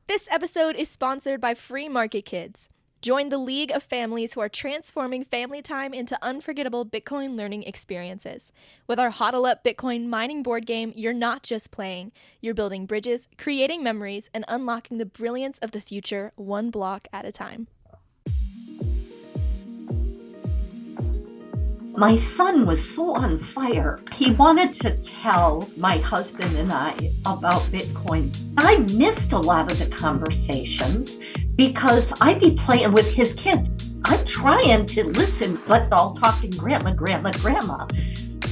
This episode is sponsored by Free Market Kids. Join the league of families who are transforming family time into unforgettable Bitcoin learning experiences. With our Hodl Up Bitcoin mining board game, you're not just playing, you're building bridges, creating memories, and unlocking the brilliance of the future one block at a time. My son was so on fire. He wanted to tell my husband and I about Bitcoin. I missed a lot of the conversations because I'd be playing with his kids. I'm trying to listen, but all talking grandma, grandma, grandma.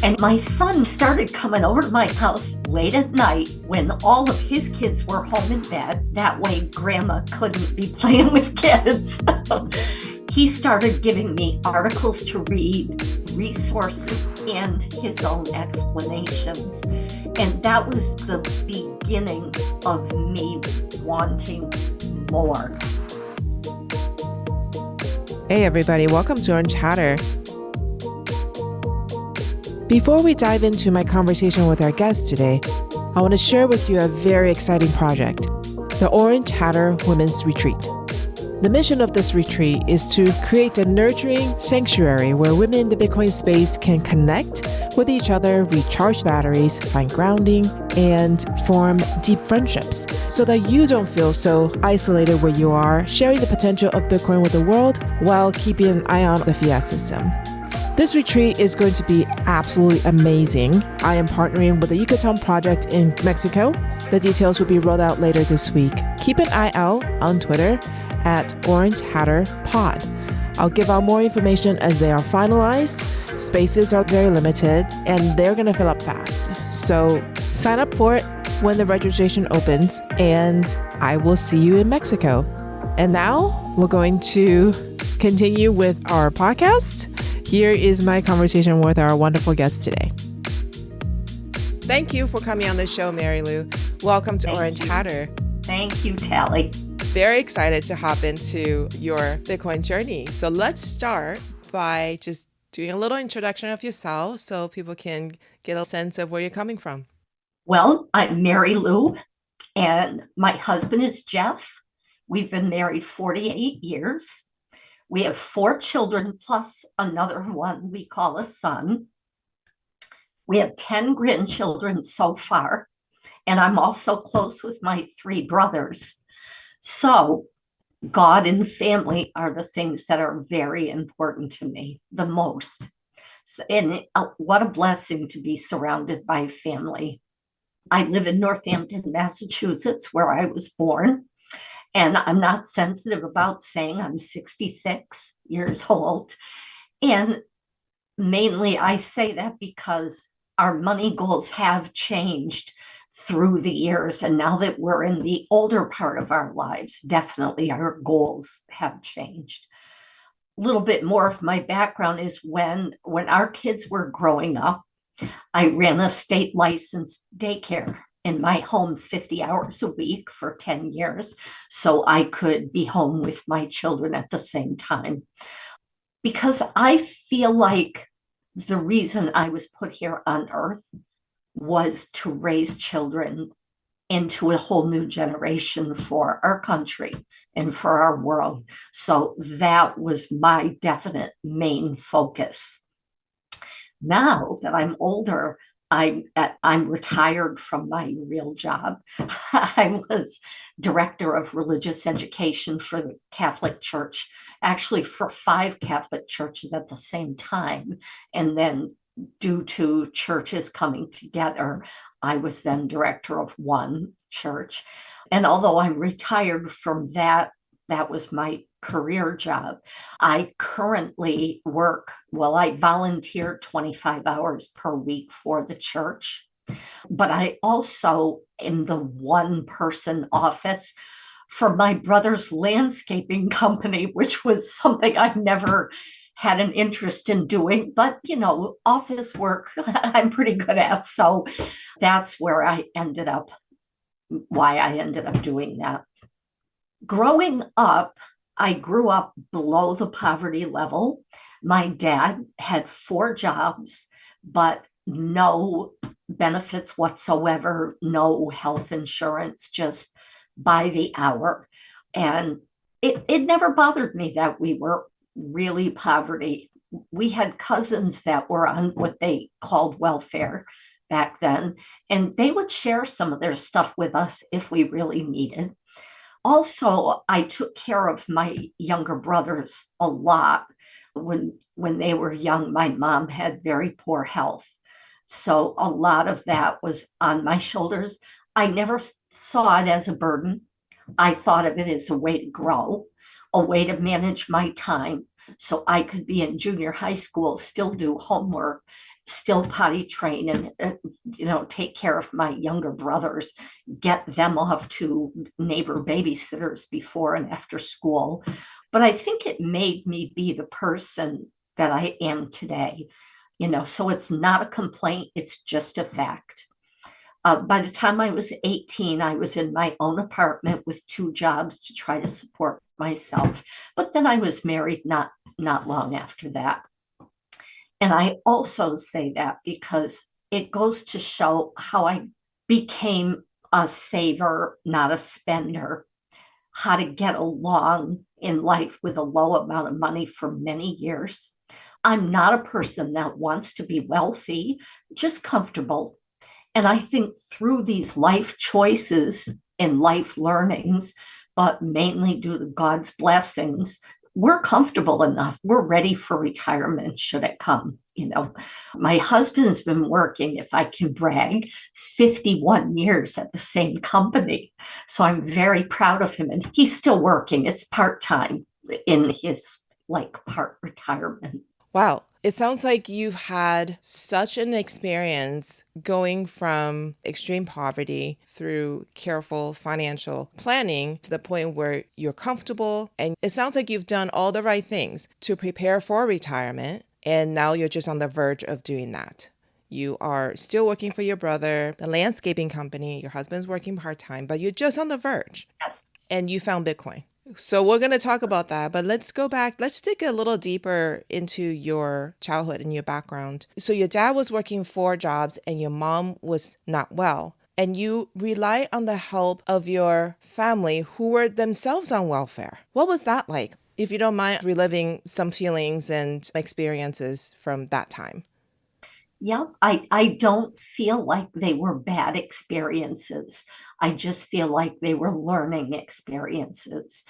And my son started coming over to my house late at night when all of his kids were home in bed. That way, grandma couldn't be playing with kids. He started giving me articles to read, resources, and his own explanations. And that was the beginning of me wanting more. Hey everybody, welcome to Untitled Chapter. Before we dive into my conversation with our guest today, I want to share with you a very exciting project, the Untitled Chapter Women's Retreat. The mission of this retreat is to create a nurturing sanctuary where women in the Bitcoin space can connect with each other, recharge batteries, find grounding, and form deep friendships so that you don't feel so isolated where you are, sharing the potential of Bitcoin with the world while keeping an eye on the fiat system. This retreat is going to be absolutely amazing. I am partnering with the Yucatan Project in Mexico. The details will be rolled out later this week. Keep an eye out on Twitter at Orange Hatter Pod. I'll give out more information as they are finalized. Spaces are very limited and they're going to fill up fast. So sign up for it when the registration opens and I will see you in Mexico. And now we're going to continue with our podcast. Here is my conversation with our wonderful guest today. Thank you for coming on the show, Mary Lou. Welcome to Orange Hatter. Thank you, Tali. Very excited to hop into your Bitcoin journey. So let's start by just doing a little introduction of yourself so people can get a sense of where you're coming from. Well, I'm Mary Lou, and my husband is Jeff. We've been married 48 years. We have 4 children plus another one we call a son. We have 10 grandchildren so far, and I'm also close with my 3 brothers. So God and family are the things that are very important to me the most. And what a blessing to be surrounded by family. I live in Northampton, Massachusetts, where I was born. And I'm not sensitive about saying I'm 66 years old. And mainly I say that because our money goals have changed through the years. And now that we're in the older part of our lives, definitely our goals have changed. A little bit more of my background is when our kids were growing up, I ran a state licensed daycare in my home 50 hours a week for 10 years, so I could be home with my children at the same time. Because I feel like the reason I was put here on earth was to raise children into a whole new generation for our country and for our world. So that was my definite main focus. Now that I'm older, I'm retired from my real job. I was director of religious education for the Catholic Church, actually for 5 Catholic churches at the same time. And then due to churches coming together, I was then director of one church. And although I'm retired from that was my career job. I currently I volunteer 25 hours per week for the church, but I also am the one-person office for my brother's landscaping company, which was something I never had an interest in doing, but office work I'm pretty good at. So that's where why I ended up doing that. Growing up, I grew up below the poverty level. My dad had 4 jobs, but no benefits whatsoever, no health insurance, just by the hour. And it never bothered me that we were really poverty. We had cousins that were on what they called welfare back then, and they would share some of their stuff with us if we really needed. Also, I took care of my younger brothers a lot. When they were young, my mom had very poor health. So a lot of that was on my shoulders. I never saw it as a burden. I thought of it as a way to grow, a way to manage my time. So I could be in junior high school, still do homework, still potty train, and take care of my younger brothers, get them off to neighbor babysitters before and after school. But I think it made me be the person that I am today. So it's not a complaint, it's just a fact. By the time I was 18, I was in my own apartment with 2 jobs to try to support myself. But then I was married not long after that. And I also say that because it goes to show how I became a saver, not a spender, how to get along in life with a low amount of money for many years. I'm not a person that wants to be wealthy, just comfortable. And I think through these life choices and life learnings, but mainly due to God's blessings, we're comfortable enough. We're ready for retirement should it come. My husband's been working, if I can brag, 51 years at the same company. So I'm very proud of him. And he's still working. It's part-time in his part retirement. Wow. It sounds like you've had such an experience going from extreme poverty through careful financial planning to the point where you're comfortable. And it sounds like you've done all the right things to prepare for retirement. And now you're just on the verge of doing that. You are still working for your brother, the landscaping company. Your husband's working part-time, but you're just on the verge. Yes. And you found Bitcoin. So we're going to talk about that, but let's go back. Let's dig a little deeper into your childhood and your background. So your dad was working 4 jobs and your mom was not well. And you rely on the help of your family who were themselves on welfare. What was that like? If you don't mind reliving some feelings and experiences from that time. Yeah, I don't feel like they were bad experiences. I just feel like they were learning experiences.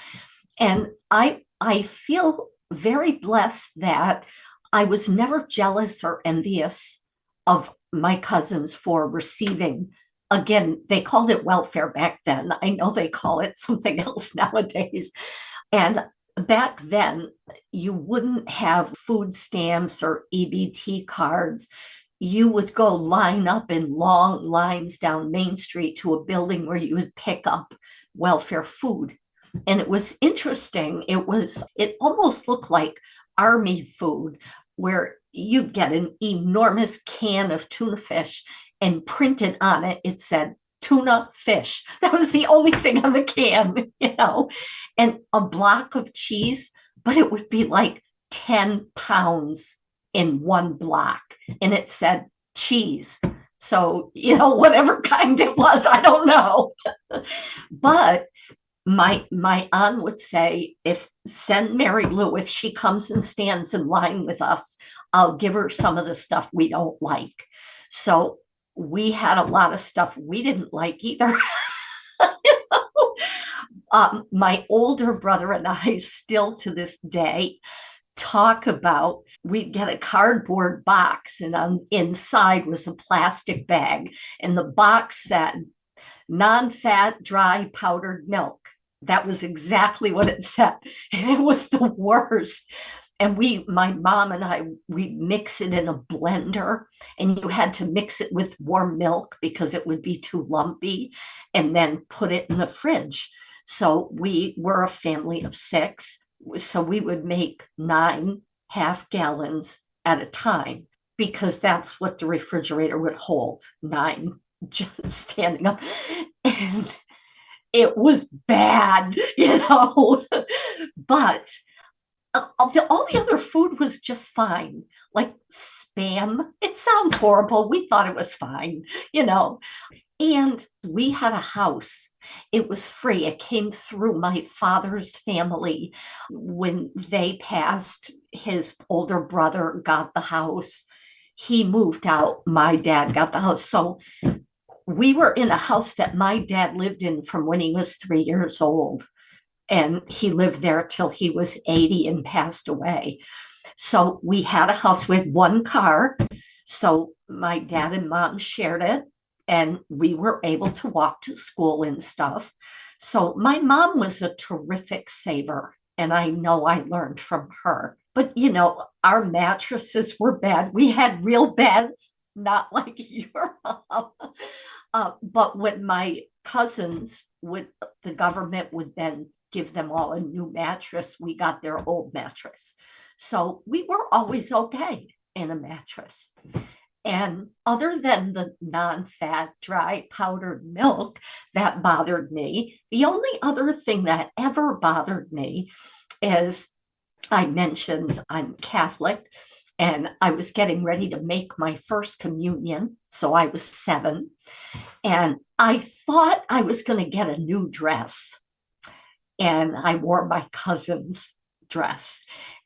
And I feel very blessed that I was never jealous or envious of my cousins for receiving. Again, they called it welfare back then. I know they call it something else nowadays. And back then, you wouldn't have food stamps or EBT cards. You would go line up in long lines down Main Street to a building where you would pick up welfare food. And it was interesting. It almost looked like army food, where you'd get an enormous can of tuna fish, and printed on it, it said tuna fish. That was the only thing on the can, and a block of cheese, but it would be like 10 pounds in one block. And it said cheese. So, whatever kind it was, I don't know. But my aunt would say, send Mary Lou, if she comes and stands in line with us, I'll give her some of the stuff we don't like. So we had a lot of stuff we didn't like either. My older brother and I still to this day talk about, we'd get a cardboard box and inside was a plastic bag, and the box said non-fat dry powdered milk. That was exactly what it said, and it was the worst. And my mom and I, we mix it in a blender, and you had to mix it with warm milk because it would be too lumpy, and then put it in the fridge. So we were a family of 6. So we would make 9 half-gallons at a time, because that's what the refrigerator would hold, 9 just standing up. And it was bad, but all the other food was just fine. Like spam, it sounds horrible. We thought it was fine, And we had a house It was free. It came through my father's family. When they passed, his older brother got the house. He moved out. My dad got the house. So we were in a house that my dad lived in from when he was 3 years old. And he lived there till he was 80 and passed away. So we had a house with one car. So my dad and mom shared it, and we were able to walk to school and stuff. So my mom was a terrific saver, and I know I learned from her. But our mattresses were bad. We had real beds, not like your mom. But when my cousins would, the government would then give them all a new mattress, we got their old mattress. So we were always okay in a mattress. And other than the non-fat, dry powdered milk that bothered me, the only other thing that ever bothered me is, I mentioned I'm Catholic, and I was getting ready to make my first communion. So I was 7. And I thought I was going to get a new dress. And I wore my cousin's dress.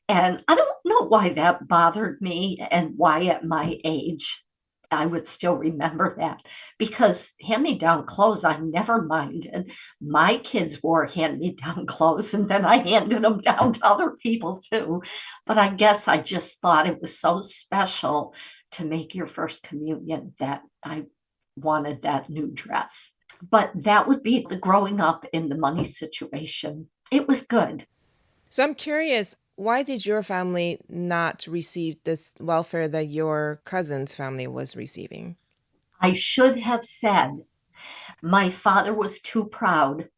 And I don't know why that bothered me and why at my age I would still remember that, because hand-me-down clothes I never minded. My kids wore hand-me-down clothes, and then I handed them down to other people too. But I guess I just thought it was so special to make your first communion that I wanted that new dress. But that would be the growing up in the money situation. It was good. So I'm curious, why did your family not receive this welfare that your cousin's family was receiving? I should have said, my father was too proud.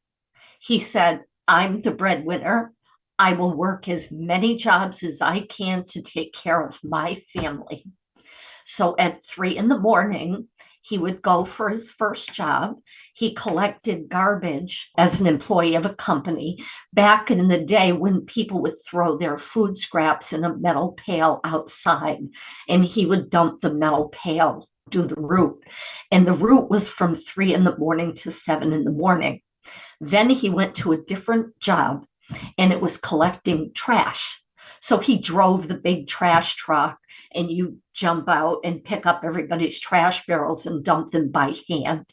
He said, I'm the breadwinner. I will work as many jobs as I can to take care of my family. So at 3 a.m, he would go for his first job. He collected garbage as an employee of a company back in the day when people would throw their food scraps in a metal pail outside, and he would dump the metal pail, do the route. And the route was from 3 a.m. to 7 a.m. Then he went to a different job, and it was collecting trash. So he drove the big trash truck, and you jump out and pick up everybody's trash barrels and dump them by hand.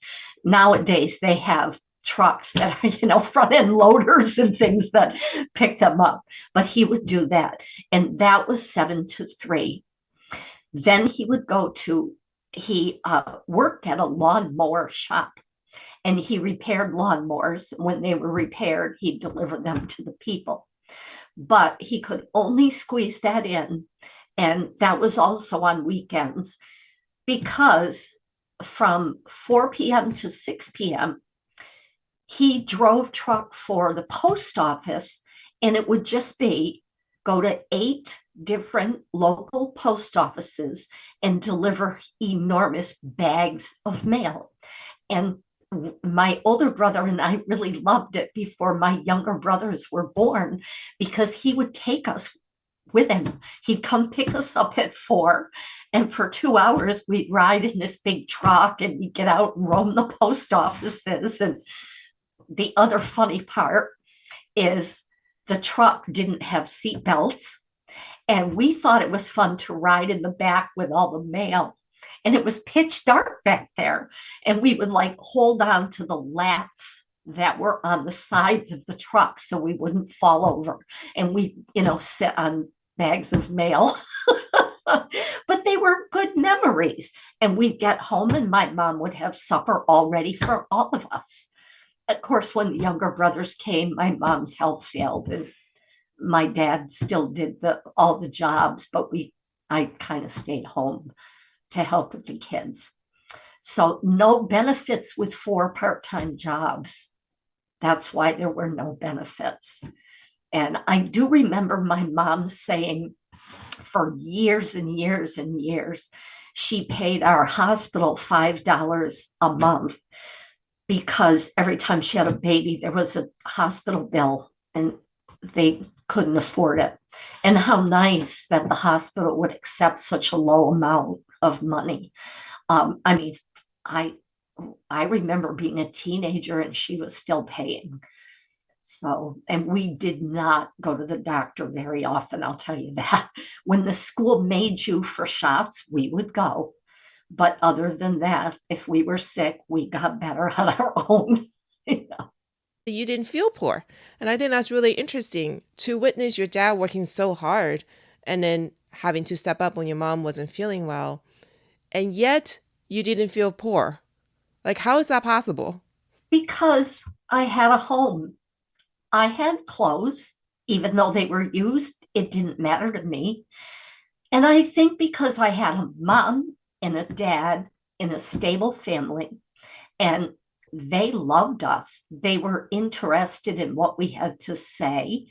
Nowadays, they have trucks that are, front end loaders and things that pick them up. But he would do that. And that was 7 to 3. Then he would he worked at a lawnmower shop, and he repaired lawnmowers. When they were repaired, he'd deliver them to the people. But he could only squeeze that in. And that was also on weekends, because from 4 p.m. to 6 p.m., he drove truck for the post office, and it would just be go to 8 different local post offices and deliver enormous bags of mail. And my older brother and I really loved it before my younger brothers were born, because he would take us with him. He'd come pick us up at 4, and for 2 hours we'd ride in this big truck, and we'd get out and roam the post offices. And the other funny part is the truck didn't have seat belts, and we thought it was fun to ride in the back with all the mail. And it was pitch dark back there. And we would hold on to the lats that were on the sides of the truck so we wouldn't fall over. And we, sit on bags of mail. But they were good memories. And we'd get home, and my mom would have supper all ready for all of us. Of course, when the younger brothers came, my mom's health failed, and my dad still did all the jobs, but I kind of stayed home to help with the kids. So no benefits with 4 part-time jobs. That's why there were no benefits. And I do remember my mom saying, for years and years and years, she paid our hospital $5 a month, because every time she had a baby, there was a hospital bill, and they couldn't afford it. And how nice that the hospital would accept such a low amount of money. I I remember being a teenager and she was still paying. So, and we did not go to the doctor very often, I'll tell you that. When the school made you for shots, we would go. But other than that, if we were sick, we got better on our own. You know? You didn't feel poor. And I think that's really interesting to witness your dad working so hard and then having to step up when your mom wasn't feeling well. And yet you didn't feel poor. Like, how is that possible? Because I had a home. I had clothes, even though they were used, it didn't matter to me. And I think because I had a mom and a dad in a stable family, and they loved us, they were interested in what we had to say.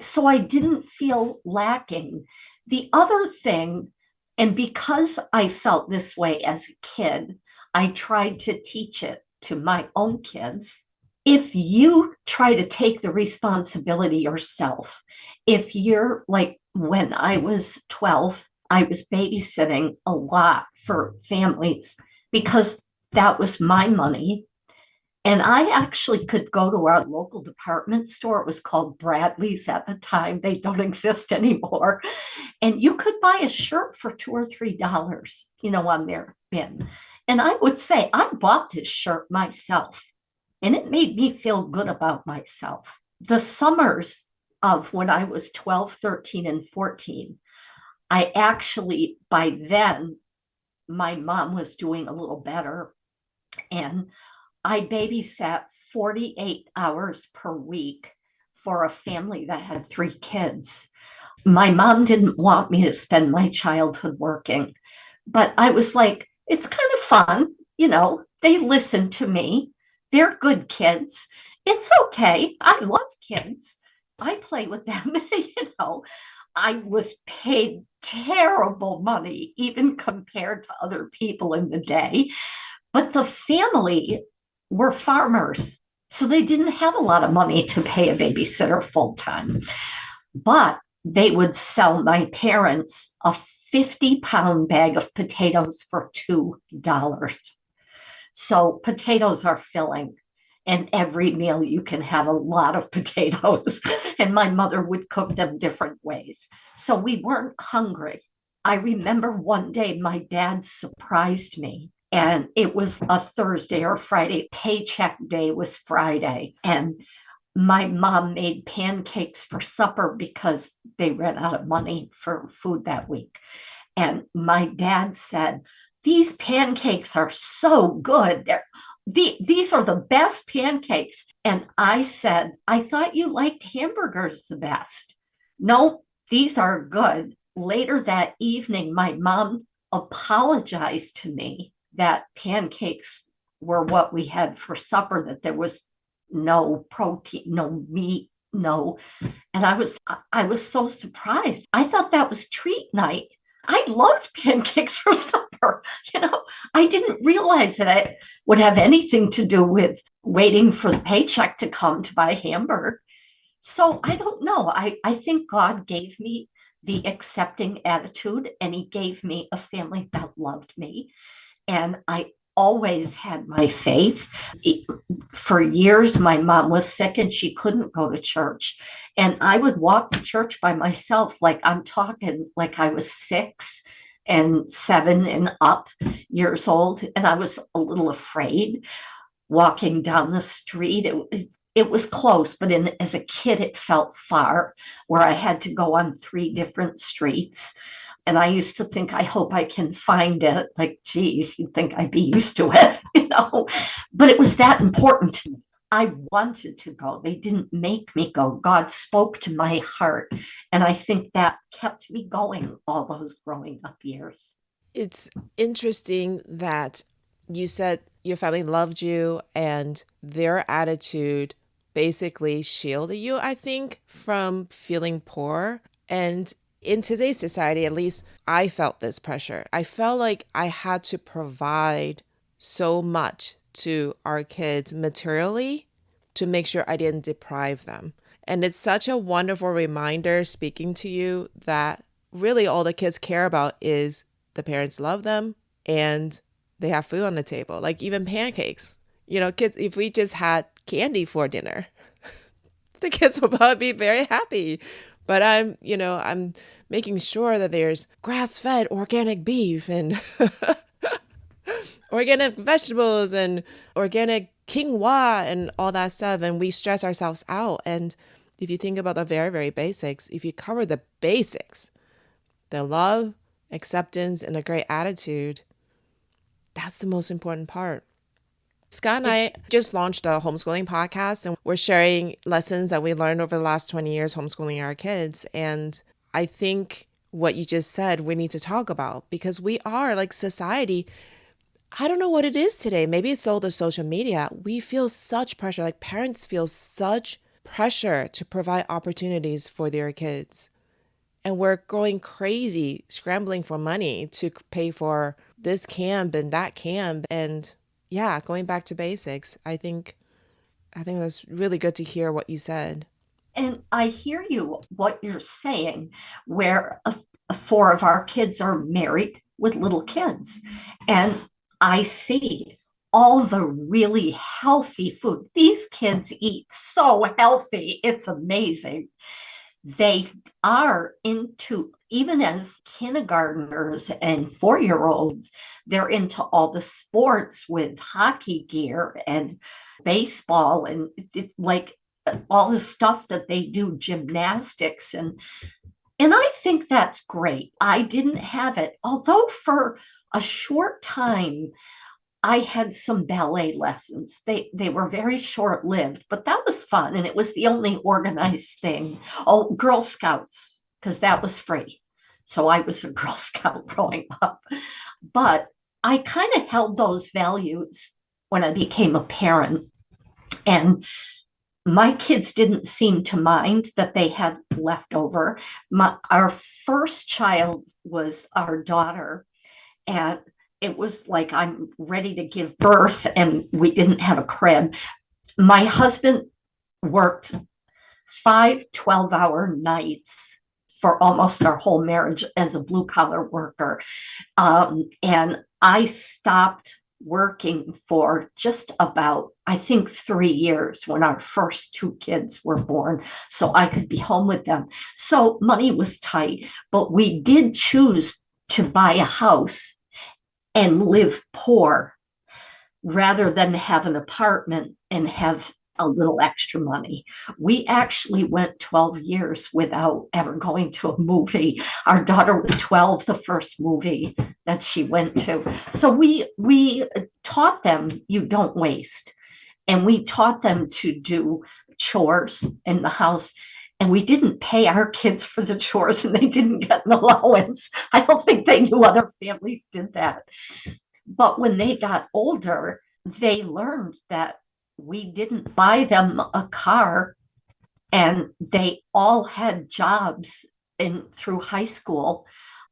So I didn't feel lacking. The other thing, and because I felt this way as a kid, I tried to teach it to my own kids. If you try to take the responsibility yourself, if you're like when I was 12, I was babysitting a lot for families because that was my money. And I actually could go to our local department store. It was called Bradley's at the time. They don't exist anymore. And you could buy a shirt for $2 or $3, on their bin. And I would say, I bought this shirt myself. And it made me feel good about myself. The summers of when I was 12, 13, and 14, I actually, by then, my mom was doing a little better. And I babysat 48 hours per week for a family that had 3 kids. My mom didn't want me to spend my childhood working, but I was like, it's kind of fun. They listen to me. They're good kids. It's okay. I love kids. I play with them. I was paid terrible money, even compared to other people in the day. But the family were farmers, so they didn't have a lot of money to pay a babysitter full time. But they would sell my parents a 50-pound bag of potatoes for $2. So potatoes are filling. And every meal you can have a lot of potatoes. And my mother would cook them different ways. So we weren't hungry. I remember one day my dad surprised me. And it was a Thursday or Friday. Paycheck day was Friday. And my mom made pancakes for supper because they ran out of money for food that week. And my dad said, these pancakes are so good. These are the best pancakes. And I said, I thought you liked hamburgers the best. No, these are good. Later that evening, my mom apologized to me that pancakes were what we had for supper, that there was no protein, no meat, no. And I was so surprised. I thought that was treat night. I loved pancakes for supper. I didn't realize that it would have anything to do with waiting for the paycheck to come to buy a hamburger. So I don't know. I think God gave me the accepting attitude, and he gave me a family that loved me. And I always had my faith. For years, my mom was sick and she couldn't go to church. And I would walk to church by myself, like I'm talking like I was 6 and 7 and up years old. And I was a little afraid walking down the street. It was close, but as a kid, it felt far, where I had to go on 3 different streets. And I used to think, I hope I can find it. Like, geez, you'd think I'd be used to it. But it was that important to me. I wanted to go. They didn't make me go. God spoke to my heart. And I think that kept me going all those growing up years. It's interesting that you said your family loved you and their attitude basically shielded you, I think, from feeling poor. And in today's society, at least I felt this pressure. I felt like I had to provide so much to our kids materially to make sure I didn't deprive them. And it's such a wonderful reminder speaking to you that really all the kids care about is the parents love them and they have food on the table, like even pancakes. Kids, if we just had candy for dinner, the kids will probably be very happy. But I'm making sure that there's grass-fed organic beef and organic vegetables and organic quinoa and all that stuff. And we stress ourselves out. And if you think about the very, very basics, if you cover the basics, the love, acceptance, and a great attitude, that's the most important part. Scott and I just launched a homeschooling podcast, and we're sharing lessons that we learned over the last 20 years homeschooling our kids. And I think what you just said, we need to talk about, because we are like society. I don't know what it is today. Maybe it's all the social media. We feel such pressure, like parents feel such pressure to provide opportunities for their kids. And we're going crazy, scrambling for money to pay for this camp and that camp. And yeah, going back to basics, I think that's really good to hear what you said. And I hear you, what you're saying, where four of our kids are married with little kids. And I see all the really healthy food. These kids eat so healthy. It's amazing. They are into, even as kindergartners and 4-year-olds, they're into all the sports with hockey gear and baseball and like all the stuff that they do, gymnastics, and I think that's great. I didn't have it, although for a short time I had some ballet lessons. They were very short lived, but that was fun, and it was the only organized thing. Oh, Girl Scouts, because that was free. So I was a Girl Scout growing up, but I kind of held those values when I became a parent, and my kids didn't seem to mind that they had leftover. Our first child was our daughter, and it was like I'm ready to give birth, and we didn't have a crib. My husband worked 5 12-hour nights for almost our whole marriage as a blue collar worker. And I stopped working for just about, I think, 3 years when our first two kids were born, so I could be home with them. So money was tight, but we did choose to buy a house and live poor rather than have an apartment and have a little extra money. We actually went 12 years without ever going to a movie. Our daughter was 12 the first movie that she went to. So we taught them you don't waste. And we taught them to do chores in the house. And we didn't pay our kids for the chores, and they didn't get an allowance. I don't think they knew other families did that. But when they got older, they learned that we didn't buy them a car, and they all had jobs through high school,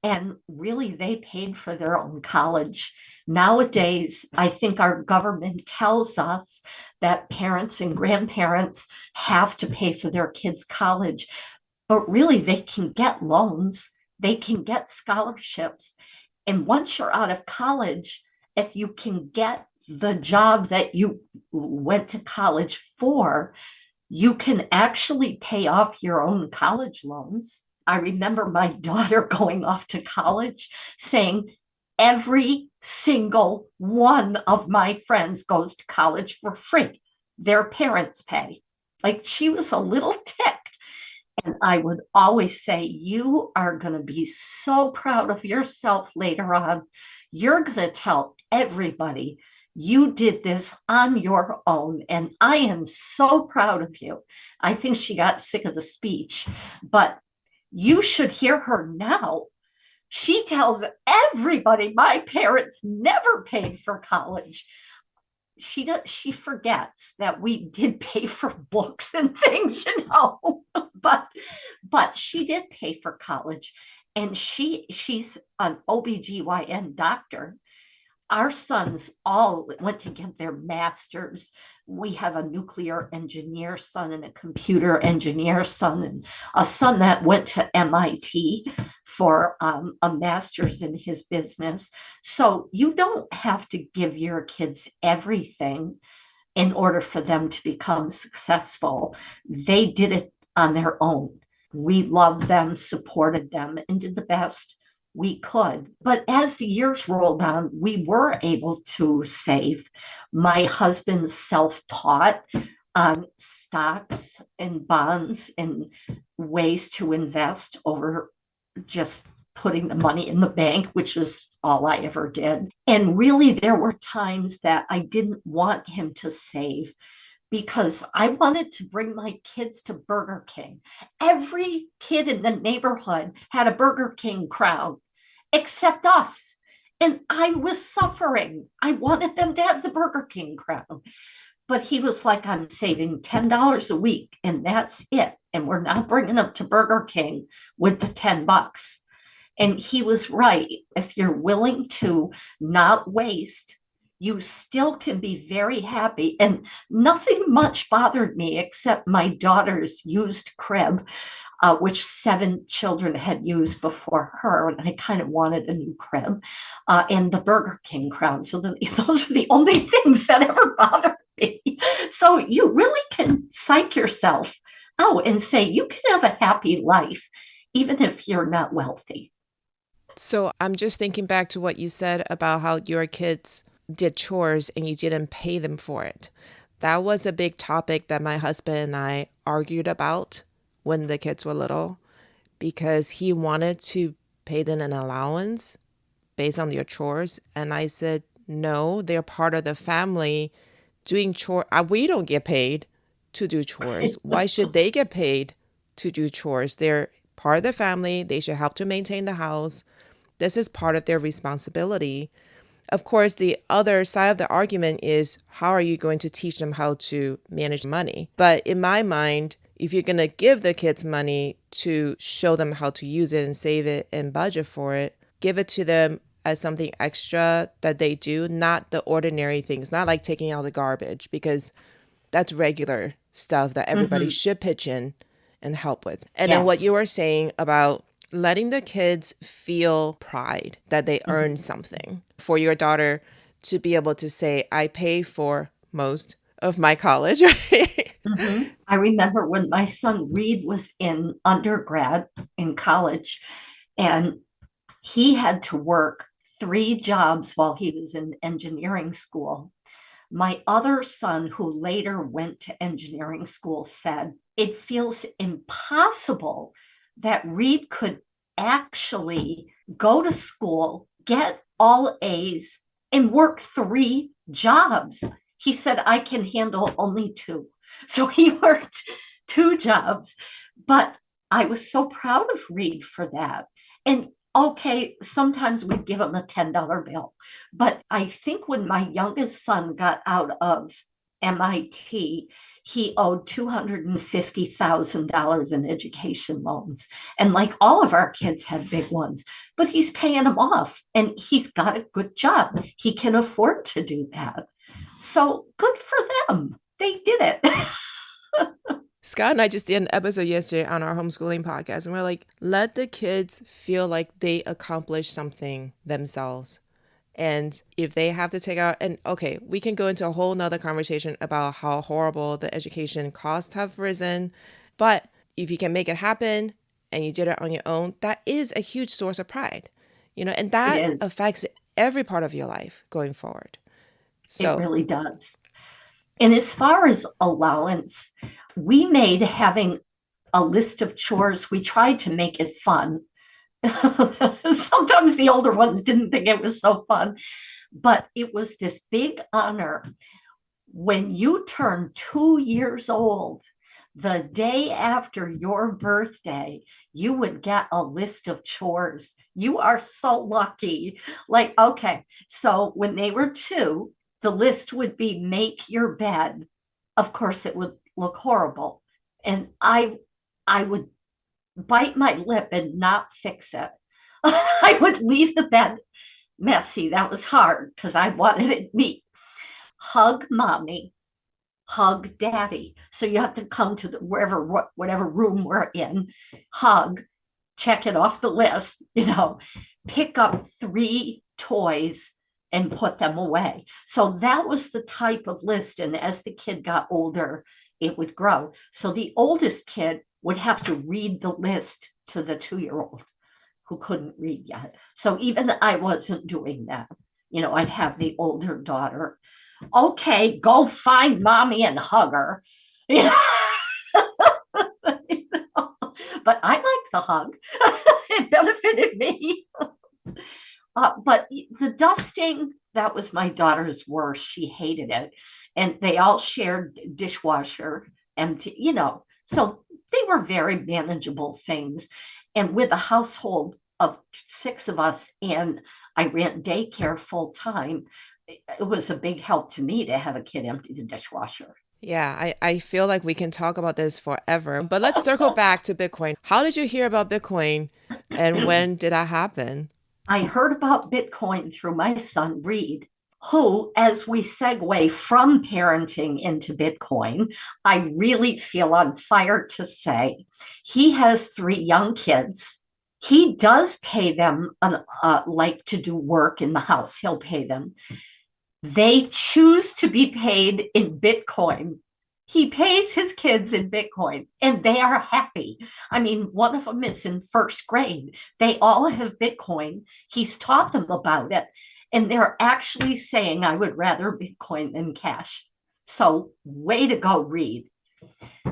and really they paid for their own college. Nowadays, I think our government tells us that parents and grandparents have to pay for their kids' college, but really they can get loans, they can get scholarships. And once you're out of college, if you can get the job that you went to college for, you can actually pay off your own college loans. I remember my daughter going off to college saying, every single one of my friends goes to college for free. Their parents pay. Like, she was a little ticked. And I would always say, you are going to be so proud of yourself later on. You're going to tell everybody you did this on your own. And I am so proud of you. I think she got sick of the speech, but you should hear her now. She tells everybody my parents never paid for college. She forgets that we did pay for books and things, but she did pay for college, and she's an OBGYN doctor. our sons all went to get their masters. We have a nuclear engineer son and a computer engineer son, and a son that went to MIT for a master's in his business. So you don't have to give your kids everything in order for them to become successful. They did it on their own. We loved them, supported them, and did the best we could. But as the years rolled on, we were able to save. My husband's self-taught on stocks and bonds and ways to invest over just putting the money in the bank, which was all I ever did. And really, there were times that I didn't want him to save because I wanted to bring my kids to Burger King. Every kid in the neighborhood had a Burger King crown except us. And I was suffering. I wanted them to have the Burger King crown. But he was like, I'm saving $10 a week and that's it. And we're not bringing them to Burger King with the $10. And he was right. If you're willing to not waste, you still can be very happy. And nothing much bothered me except my daughter's used crib, which 7 children had used before her. And I kind of wanted a new crib, and the Burger King crown. So those are the only things that ever bothered me. So you really can psych yourself out and say you can have a happy life, even if you're not wealthy. So I'm just thinking back to what you said about how your kids did chores and you didn't pay them for it. That was a big topic that my husband and I argued about when the kids were little, because he wanted to pay them an allowance based on their chores. And I said, no, they're part of the family doing chores. We don't get paid to do chores. Why should they get paid to do chores? They're part of the family. They should help to maintain the house. This is part of their responsibility. Of course, the other side of the argument is, how are you going to teach them how to manage money? But in my mind, if you're going to give the kids money to show them how to use it and save it and budget for it, give it to them as something extra that they do, not the ordinary things, not like taking out the garbage, because that's regular stuff that everybody should pitch in and help with. And then what you were saying about letting the kids feel pride that they earned something, for your daughter to be able to say, I pay for most of my college. I remember when my son Reed was in undergrad in college, and he had to work 3 jobs while he was in engineering school. My other son, who later went to engineering school, said, it feels impossible that Reed could actually go to school, get all A's, and work 3 jobs. He said, I can handle only 2. So he worked 2 jobs. But I was so proud of Reed for that. And okay, sometimes we'd give him a $10 bill. But I think when my youngest son got out of MIT, he owed $250,000 in education loans. And like all of our kids had big ones, but he's paying them off and he's got a good job. He can afford to do that. So good for them. They did it. Scott and I just did an episode yesterday on our homeschooling podcast, and we're like, let the kids feel like they accomplished something themselves. And if they have to take out, and okay, we can go into a whole nother conversation about how horrible the education costs have risen. But if you can make it happen and you did it on your own, that is a huge source of pride, and that affects every part of your life going forward. So it really does. And as far as allowance, we made having a list of chores, we tried to make it fun. Sometimes the older ones didn't think it was so fun, but it was this big honor. When you turn 2 years old, the day after your birthday, you would get a list of chores. You are so lucky. Like, okay, so when they were 2, the list would be make your bed. Of course, it would look horrible. And I would bite my lip and not fix it. I would leave the bed messy. That was hard because I wanted it neat. Hug mommy, hug daddy. So you have to come to the wherever whatever room we're in, hug, check it off the list, pick up 3 toys and put them away. So that was the type of list. And as the kid got older, it would grow. So the oldest kid would have to read the list to the 2-year-old who couldn't read yet. So even I wasn't doing that. I'd have the older daughter, okay, go find mommy and hug her. But I like the hug. It benefited me. But the dusting, that was my daughter's worst. She hated it. And they all shared dishwasher, empty, so they were very manageable things. And with a household of 6 of us, and I ran daycare full time, it was a big help to me to have a kid empty the dishwasher. Yeah, I feel like we can talk about this forever. But let's circle back to Bitcoin. How did you hear about Bitcoin and when did that happen? I heard about Bitcoin through my son, Reed, who, as we segue from parenting into Bitcoin, I really feel on fire to say he has 3 young kids. He does pay them like to do work in the house. He'll pay them. They choose to be paid in Bitcoin. He pays his kids in Bitcoin and they are happy. I mean, one of them is in 1st grade. They all have Bitcoin. He's taught them about it. And they're actually saying, I would rather Bitcoin than cash. So, way to go, Reed.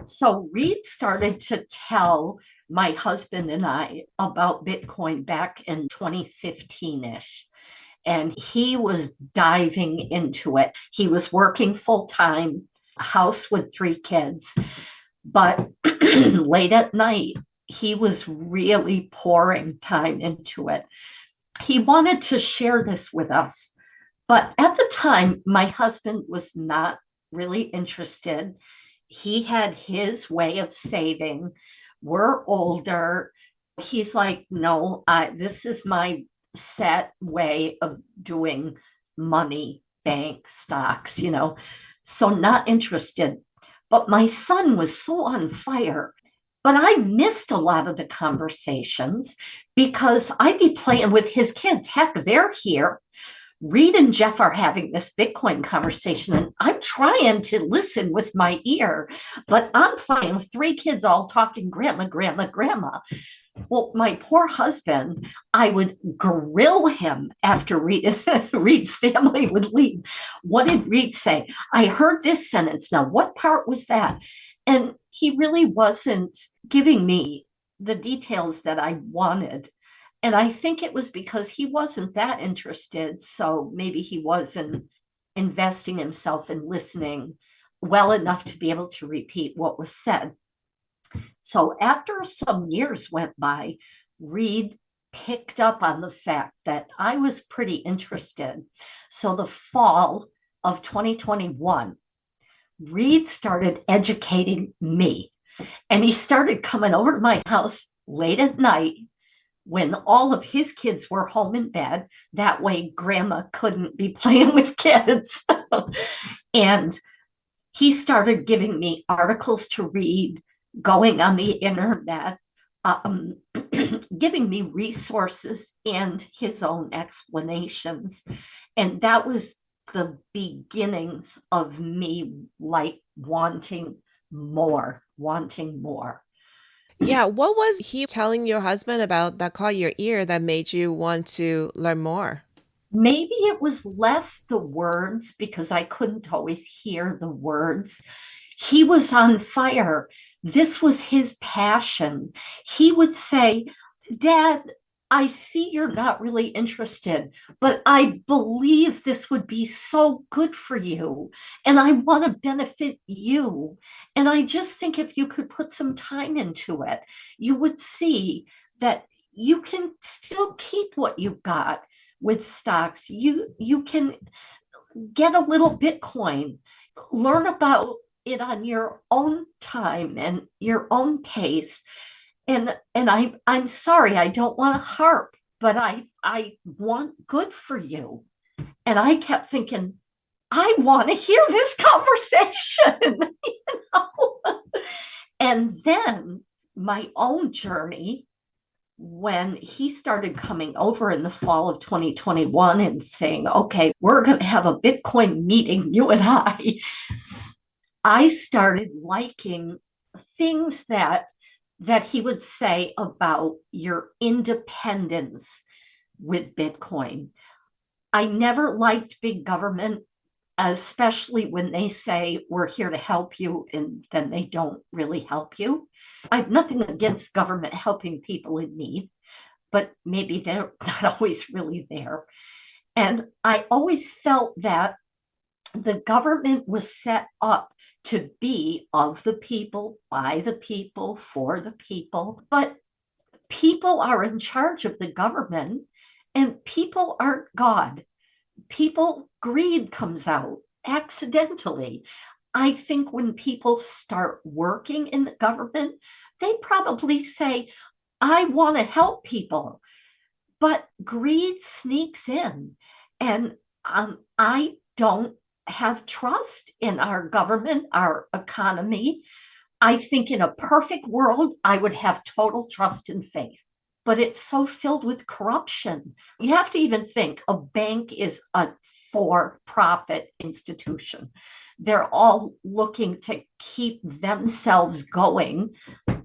So, Reed started to tell my husband and I about Bitcoin back in 2015 ish. And he was diving into it. He was working full time, a house with 3 kids. But late at night, he was really pouring time into it. He wanted to share this with us. But at the time, my husband was not really interested. He had his way of saving. We're older. He's like, no, this is my set way of doing money, bank, stocks, so not interested. But my son was so on fire. But I missed a lot of the conversations because I'd be playing with his kids. Heck, they're here. Reed and Jeff are having this Bitcoin conversation, and I'm trying to listen with my ear, but I'm playing with 3 kids all talking grandma, grandma, grandma. Well, my poor husband, I would grill him after Reed's family would leave. What did Reed say? I heard this sentence. Now, what part was that? And he really wasn't giving me the details that I wanted. And I think it was because he wasn't that interested. So maybe he wasn't investing himself in listening well enough to be able to repeat what was said. So after some years went by, Reed picked up on the fact that I was pretty interested. So the fall of 2021, Reed started educating me. And he started coming over to my house late at night when all of his kids were home in bed. That way, grandma couldn't be playing with kids. And he started giving me articles to read, going on the internet, giving me resources and his own explanations. And that was the beginnings of me wanting more. Yeah, what was he telling your husband about that caught your ear that made you want to learn more? Maybe it was less the words because I couldn't always hear the words. He was on fire. This was his passion. He would say, Dad, I see you're not really interested, but I believe this would be so good for you. And I want to benefit you. And I just think if you could put some time into it, you would see that you can still keep what you've got with stocks. You can get a little Bitcoin, learn about it on your own time and your own pace. And I'm sorry, I don't want to harp but I want good for you. And I kept thinking, I want to hear this conversation. You know? And then my own journey, when he started coming over in the fall of 2021 and saying, okay, we're going to have a Bitcoin meeting, you and I started liking things that he would say about your independence with Bitcoin. I never liked big government, especially when they say we're here to help you and then they don't really help you. I have nothing against government helping people in need, but maybe they're not always really there. And I always felt that the government was set up to be of the people, by the people, for the people. But people are in charge of the government, and people aren't God. Greed comes out accidentally. I think when people start working in the government, they probably say, I want to help people. But greed sneaks in. And I don't have trust in our government, our economy. I think in a perfect world, I would have total trust and faith. But it's so filled with corruption. You have to even think a bank is a for-profit institution. They're all looking to keep themselves going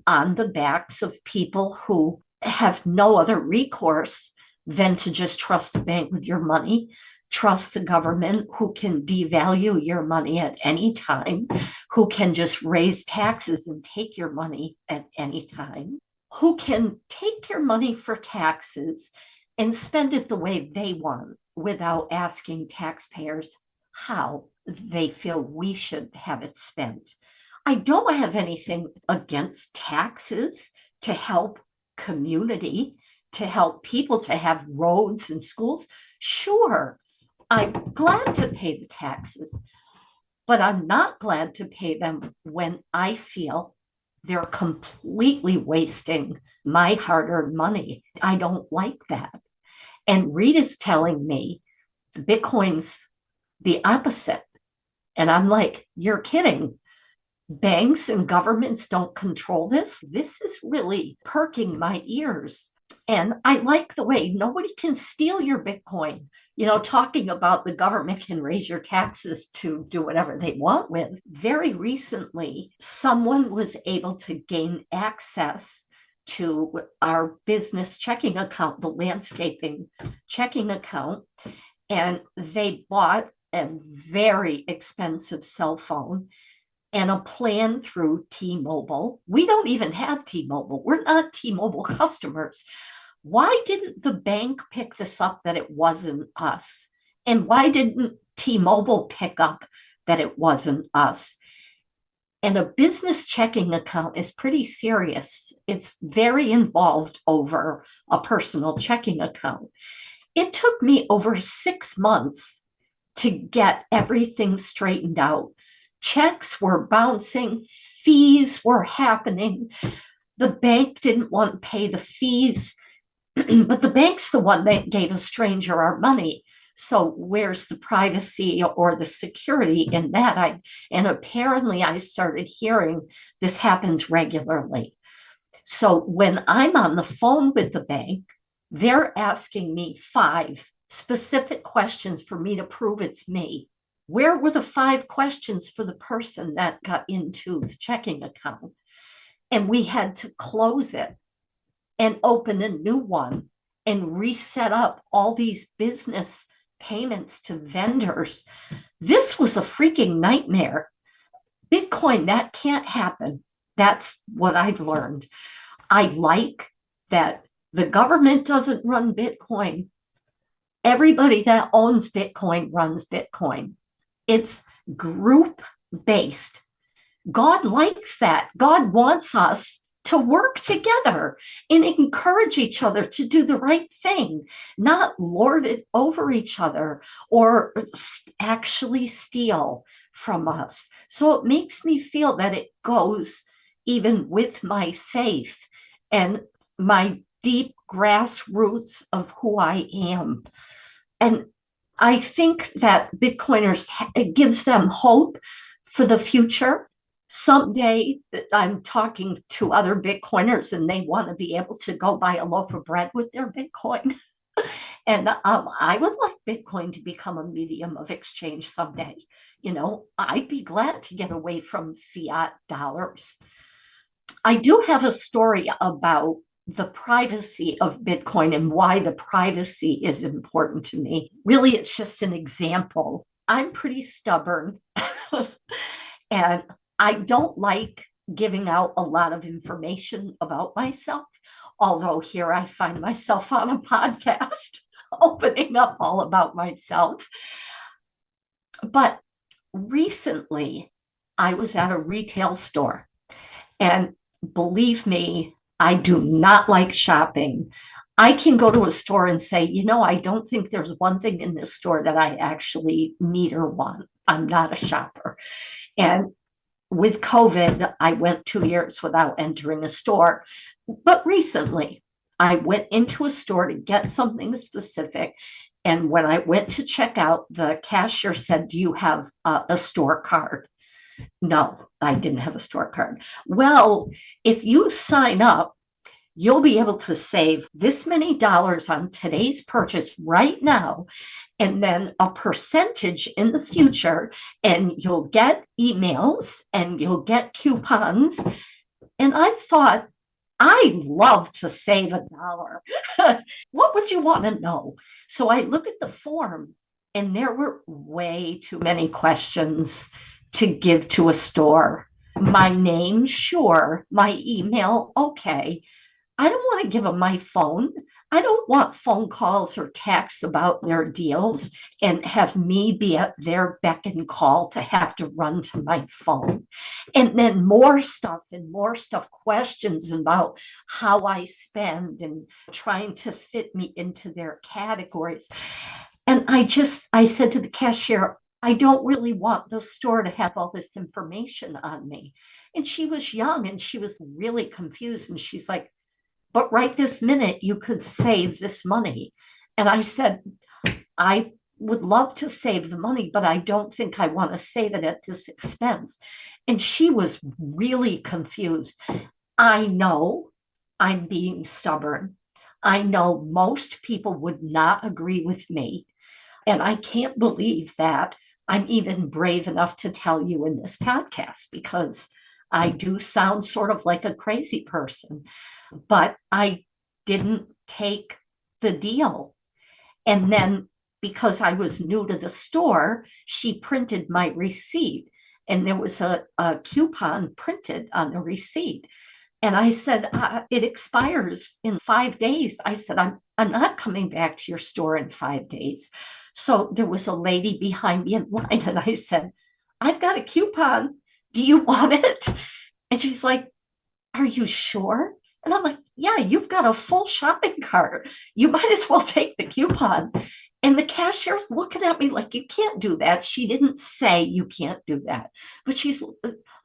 on the backs of people who have no other recourse than to just trust the bank with your money, trust the government who can devalue your money at any time, who can just raise taxes and take your money at any time, who can take your money for taxes and spend it the way they want without asking taxpayers how they feel we should have it spent. I don't have anything against taxes to help community, to help people to have roads and schools. Sure, I'm glad to pay the taxes, but I'm not glad to pay them when I feel they're completely wasting my hard-earned money. I don't like that. And Rita's telling me Bitcoin's the opposite. And I'm like, you're kidding. Banks and governments don't control this. This is really perking my ears. And I like the way nobody can steal your Bitcoin. You know, talking about the government can raise your taxes to do whatever they want with. Very recently, someone was able to gain access to our business checking account, the landscaping checking account, and they bought a very expensive cell phone and a plan through T-Mobile. We don't even have T-Mobile. We're not T-Mobile customers. Why didn't the bank pick this up that it wasn't us? And why didn't T-Mobile pick up that it wasn't us? And a business checking account is pretty serious. It's very involved over a personal checking account. It took me over 6 months to get everything straightened out. Checks were bouncing, fees were happening. The bank didn't want to pay the fees, but the bank's the one that gave a stranger our money. So where's the privacy or the security in that? And apparently I started hearing this happens regularly. So when I'm on the phone with the bank, they're asking me 5 specific questions for me to prove it's me. Where were the 5 questions for the person that got into the checking account? And we had to close it and open a new one and reset up all these business payments to vendors. This was a freaking nightmare. Bitcoin, that can't happen. That's what I've learned. I like that the government doesn't run Bitcoin. Everybody that owns Bitcoin runs Bitcoin. It's group based. God likes that. God wants us to work together and encourage each other to do the right thing, not lord it over each other or actually steal from us. So it makes me feel that it goes even with my faith and my deep grassroots of who I am. And I think that Bitcoiners, it gives them hope for the future. Someday I'm talking to other Bitcoiners and they want to be able to go buy a loaf of bread with their Bitcoin. And I would like Bitcoin to become a medium of exchange someday. I'd be glad to get away from fiat dollars. I do have a story about the privacy of Bitcoin and why the privacy is important to me. Really, it's just an example. I'm pretty stubborn and I don't like giving out a lot of information about myself. Although here I find myself on a podcast opening up all about myself. But recently, I was at a retail store, and believe me, I do not like shopping. I can go to a store and say, I don't think there's one thing in this store that I actually need or want. I'm not a shopper. And with COVID, I went 2 years without entering a store. But recently, I went into a store to get something specific. And when I went to check out, the cashier said, "Do you have a store card?" No, I didn't have a store card. Well, if you sign up, you'll be able to save this many dollars on today's purchase right now, and then a percentage in the future, and you'll get emails and you'll get coupons. And I thought, I love to save $1. What would you want to know? So I look at the form, and there were way too many questions to give to a store. My name, sure. My email, okay. I don't want to give them my phone. I don't want phone calls or texts about their deals and have me be at their beck and call to have to run to my phone. And then more stuff, questions about how I spend and trying to fit me into their categories. And I said to the cashier, I don't really want the store to have all this information on me. And she was young and she was really confused. And she's like, "But right this minute, you could save this money." And I said, "I would love to save the money, but I don't think I want to save it at this expense." And she was really confused. I know I'm being stubborn. I know most people would not agree with me. And I can't believe that I'm even brave enough to tell you in this podcast, because I do sound sort of like a crazy person. But I didn't take the deal. And then, because I was new to the store, she printed my receipt, and there was a coupon printed on the receipt. And I said, "It expires in 5 days." I said, I'm not coming back to your store in 5 days. So there was a lady behind me in line, and I said, "I've got a coupon. Do you want it?" And she's like, "Are you sure?" And I'm like, "Yeah, you've got a full shopping cart. You might as well take the coupon." And the cashier's looking at me like, "You can't do that." She didn't say you can't do that, but she's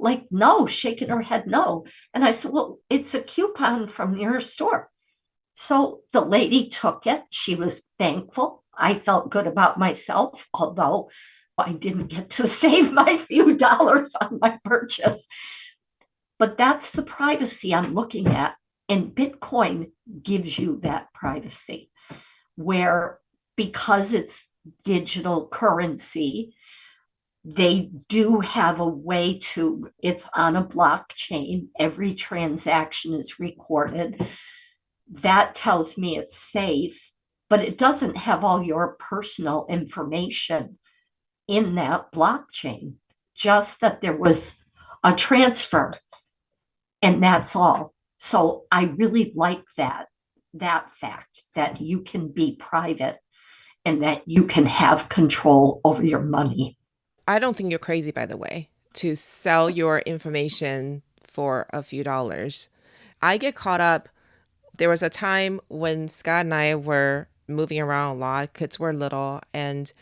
like, no, shaking her head no. And I said, "Well, it's a coupon from your store." So the lady took it. She was thankful. I felt good about myself, although I didn't get to save my few dollars on my purchase. But that's the privacy I'm looking at. And Bitcoin gives you that privacy, where because it's digital currency, they do have a way to, it's on a blockchain. Every transaction is recorded. That tells me it's safe, but it doesn't have all your personal information in that blockchain, just that there was a transfer, and that's all. So I really like that fact that you can be private and that you can have control over your money. I don't think you're crazy, by the way, to sell your information for a few dollars. I get caught up. There was a time when Scott and I were moving around a lot. Kids were little, and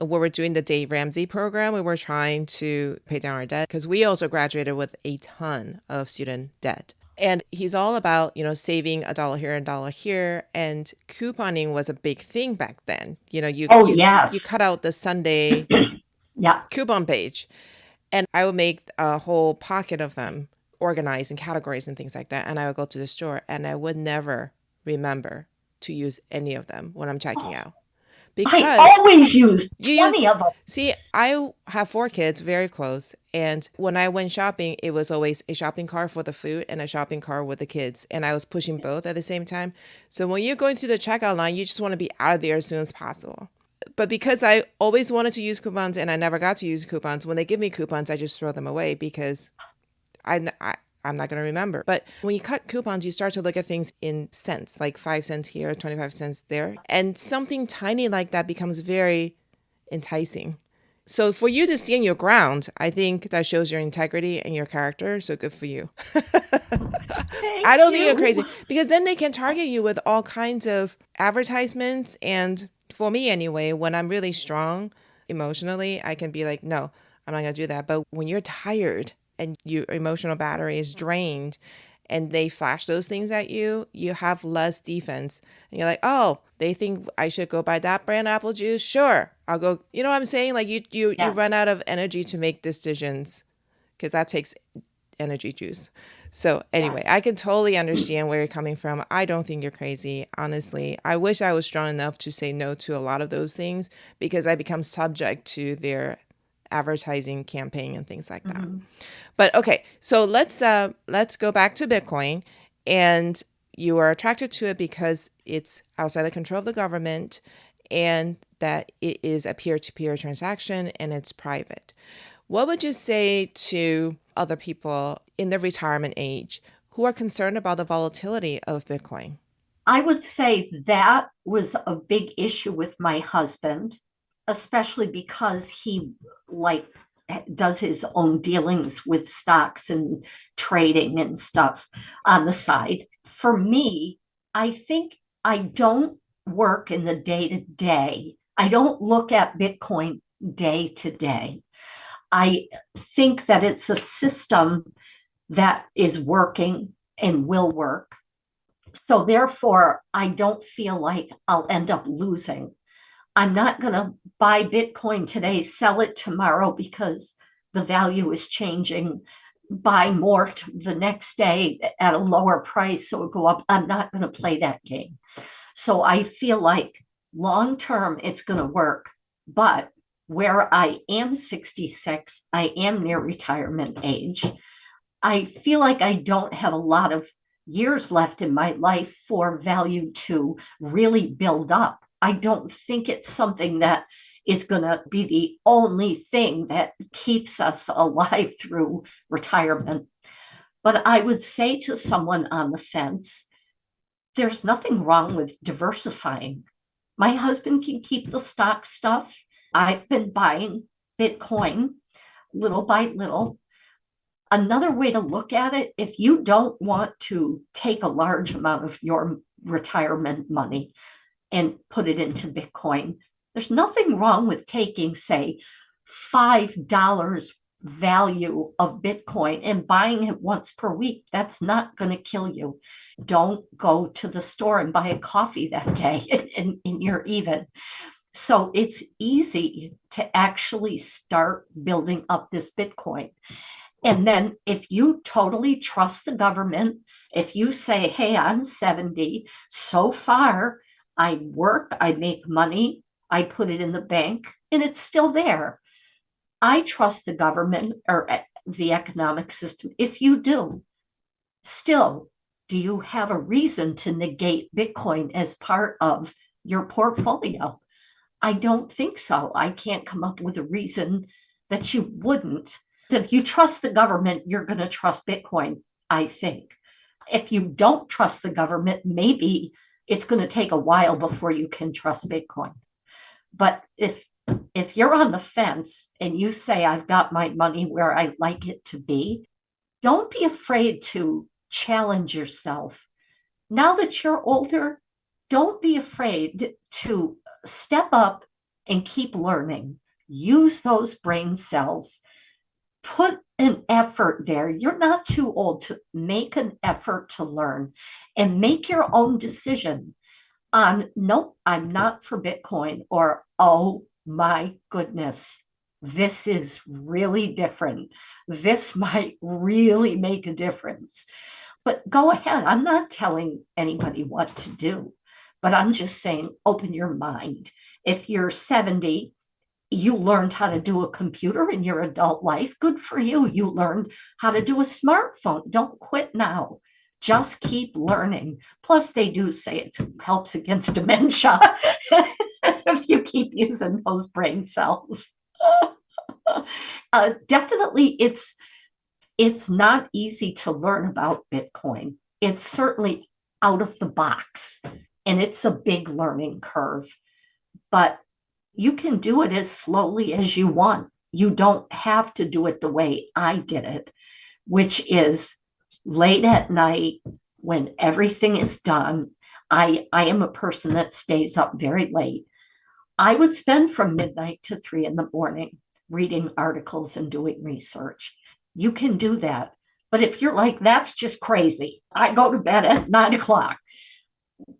we were doing the Dave Ramsey program. We were trying to pay down our debt because we also graduated with a ton of student debt. And he's all about, saving a dollar here, a dollar here. And couponing was a big thing back then. You Oh, you yes. cut out the Sunday Yeah. coupon page, and I would make a whole pocket of them organized in categories and things like that. And I would go to the store and I would never remember to use any of them when I'm checking out. I Because always used you 20 use, of them. see, I have 4 kids, very close. And when I went shopping, it was always a shopping cart for the food and a shopping cart with the kids. And I was pushing both at the same time. So when you're going through the checkout line, you just want to be out of there as soon as possible. But because I always wanted to use coupons and I never got to use coupons, when they give me coupons, I just throw them away because I I'm not going to remember. But when you cut coupons, you start to look at things in cents, like 5 cents here, 25 cents there. And something tiny like that becomes very enticing. So for you to stand your ground, I think that shows your integrity and your character. So good for you. Thank I don't think you're you. crazy because then they can target you with all kinds of advertisements. And for me anyway, when I'm really strong emotionally, I can be like, no, I'm not going to do that. But when you're tired and your emotional battery is drained and they flash those things at you, you have less defense. And you're like, oh, they think I should go buy that brand apple juice? Sure, I'll go. You know what I'm saying? Like you run Yes. out of energy to make decisions because that takes energy juice. So anyway, Yes. I can totally understand where you're coming from. I don't think you're crazy, honestly. I wish I was strong enough to say no to a lot of those things because I become subject to their advertising campaign and things like that. Mhm. But okay, so let's go back to Bitcoin. And you are attracted to it because it's outside the control of the government and that it is a peer-to-peer transaction and it's private. What would you say to other people in the retirement age who are concerned about the volatility of Bitcoin? I would say that was a big issue with my husband, especially because he like does his own dealings with stocks and trading and stuff on the side. For me, I think I don't work in the day to day. I don't look at Bitcoin day to day. I think that it's a system that is working and will work. So therefore, I don't feel like I'll end up losing. I'm not going to buy Bitcoin today, sell it tomorrow because the value is changing, buy more the next day at a lower price so it go up. I'm not going to play that game. So I feel like long term it's going to work. But where I am 66, I am near retirement age. I feel like I don't have a lot of years left in my life for value to really build up. I don't think it's something that is going to be the only thing that keeps us alive through retirement. But I would say to someone on the fence, there's nothing wrong with diversifying. My husband can keep the stock stuff. I've been buying Bitcoin little by little. Another way to look at it, if you don't want to take a large amount of your retirement money and put it into Bitcoin, there's nothing wrong with taking, say, $5 value of Bitcoin and buying it once per week. That's not going to kill you. Don't go to the store and buy a coffee that day and you're even. So it's easy to actually start building up this Bitcoin. And then if you totally trust the government, if you say, hey, I'm 70, so far I work, I make money, I put it in the bank, and it's still there. I trust the government or the economic system. If you do, still, do you have a reason to negate Bitcoin as part of your portfolio? I don't think so. I can't come up with a reason that you wouldn't. If you trust the government, you're going to trust Bitcoin, I think. If you don't trust the government, maybe it's going to take a while before you can trust Bitcoin. But if you're on the fence and you say, I've got my money where I like it to be, don't be afraid to challenge yourself. Now that you're older, don't be afraid to step up and keep learning. Use those brain cells. Put an effort there. You're not too old to make an effort to learn and make your own decision on, nope, I'm not for Bitcoin, or, oh my goodness, this is really different. This might really make a difference. But go ahead. I'm not telling anybody what to do, but I'm just saying, open your mind. If you're 70, you learned how to do a computer in your adult life. Good for you. You learned how to do a smartphone. Don't quit now. Just keep learning. Plus, they do say it helps against dementia if you keep using those brain cells. Definitely, it's not easy to learn about Bitcoin. It's certainly out of the box, and it's a big learning curve. But you can do it as slowly as you want. You don't have to do it the way I did it, which is late at night when everything is done. I am a person that stays up very late. I would spend from midnight to 3 in the morning reading articles and doing research. You can do that. But if you're like, that's just crazy, I go to bed at 9 o'clock,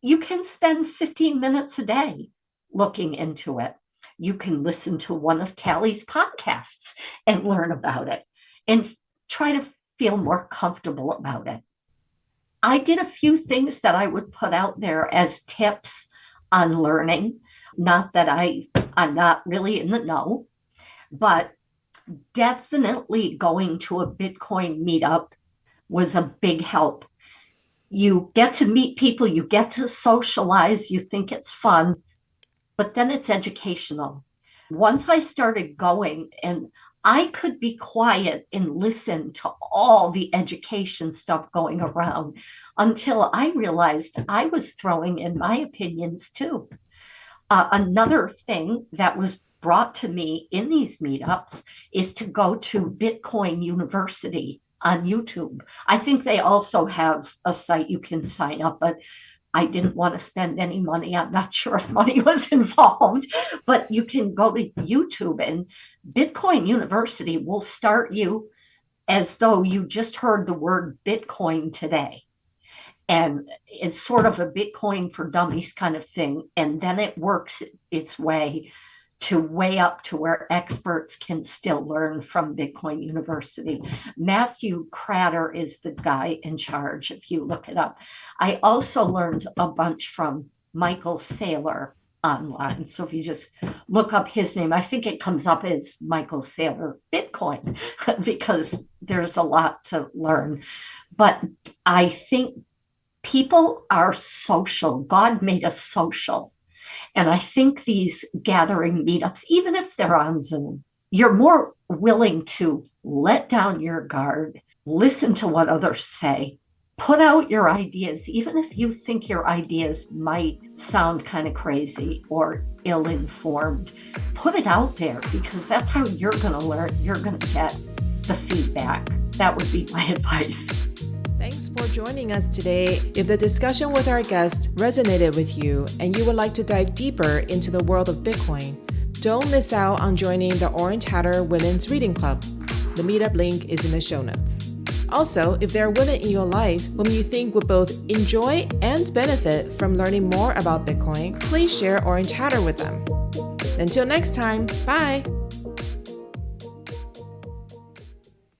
you can spend 15 minutes a day looking into it. You can listen to one of Tali's podcasts and learn about it and try to feel more comfortable about it. I did a few things that I would put out there as tips on learning. Not that I'm not really in the know, but definitely going to a Bitcoin meetup was a big help. You get to meet people, you get to socialize, you think it's fun, but then it's educational. Once I started going, and I could be quiet and listen to all the education stuff going around until I realized I was throwing in my opinions too. Another thing that was brought to me in these meetups is to go to Bitcoin University on YouTube. I think they also have a site you can sign up, but I didn't want to spend any money. I'm not sure if money was involved, but you can go to YouTube, and Bitcoin University will start you as though you just heard the word Bitcoin today. And it's sort of a Bitcoin for dummies kind of thing. And then it works its way up to where experts can still learn from Bitcoin University. Matthew Cratter is the guy in charge, if you look it up. I also learned a bunch from Michael Saylor online. So if you just look up his name, I think it comes up as Michael Saylor Bitcoin because there's a lot to learn. But I think people are social. God made us social. And I think these gathering meetups, even if they're on Zoom, you're more willing to let down your guard, listen to what others say, put out your ideas, even if you think your ideas might sound kind of crazy or ill-informed. Put it out there, because that's how you're going to learn. You're going to get the feedback. That would be my advice. Thanks for joining us today. If the discussion with our guest resonated with you and you would like to dive deeper into the world of Bitcoin, don't miss out on joining the Orange Hatter Women's Reading Club. The meetup link is in the show notes. Also, if there are women in your life whom you think would both enjoy and benefit from learning more about Bitcoin, please share Orange Hatter with them. Until next time, bye!